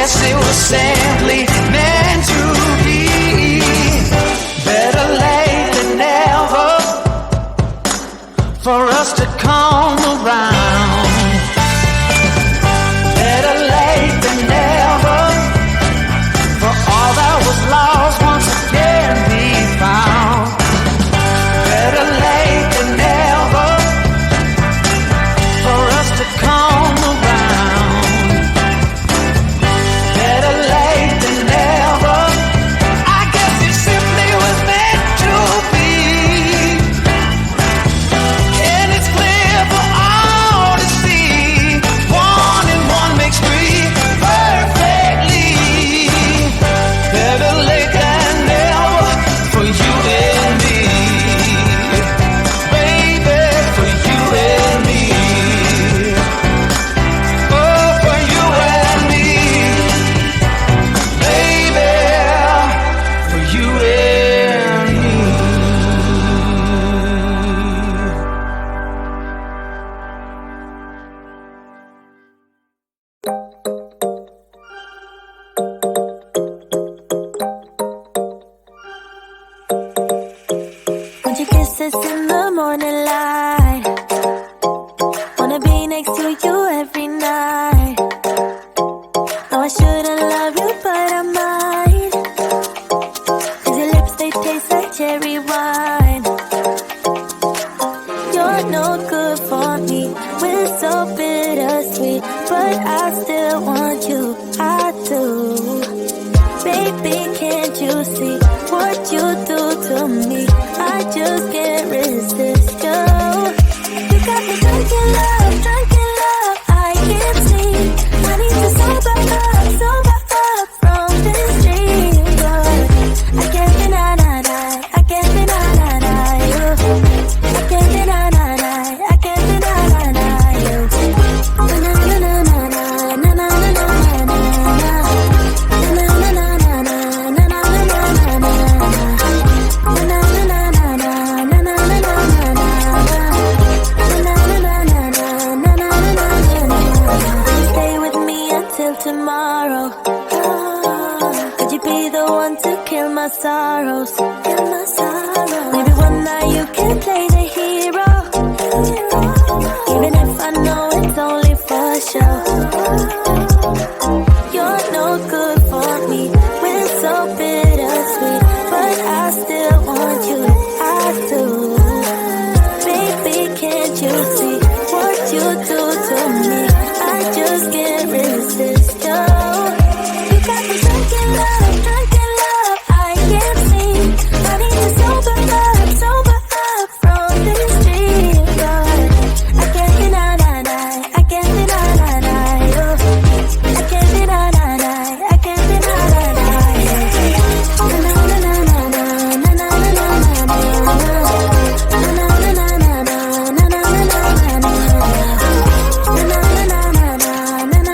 guess it was simply meant to be. Better late than never for us to come around. Better late than never for all that was lost once again be found. Better late than never for us to come around. Better late than never. I guess it simply was meant to be. And it's clear for all to see. 1 and 1 makes 3 perfectly. Better late than never for you and me. Baby, for you and me. Oh, for you and me. Baby, for you and me. Want your kisses in the morning light. Wanna be next to you every night. No, I shouldn't love you, but I might. 'Cause your lips, they taste like cherry wine. You're no good for me. We're so bittersweet, but I still want you. I do. Baby, can't you see what you do to me? I just can't resist you. You got me drunk in love, I can't sleep. I need to sober up from this dream. But I can't deny you. I can't deny you. I can't deny you. Na na na na na na na na na na. Na na na na na na na na na na. Stay with me until tomorrow. Could you be the one to kill my sorrows? Maybe one night you can play the hero, even if I know it's only for show. You're no good for me. We're so bittersweet, but I still want you. I do. Baby, can't you see what you do to me? I just can't resist you. You got me drunk in love, I can't sleep. I need to sober up from this dream. But I can't deny I can't deny you. I can't deny I can't deny you. Na na na na na na na na na na. Na na na na na na na na na na. Na na na na na na na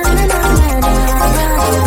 na na na.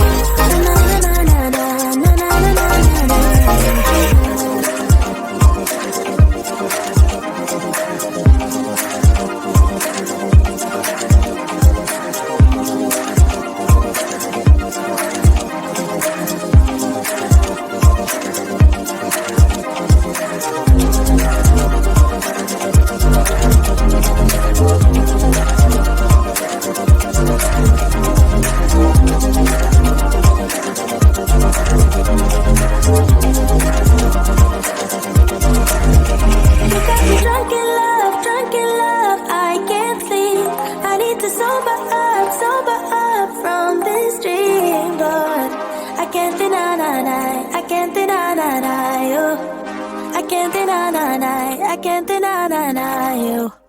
I can't deny you.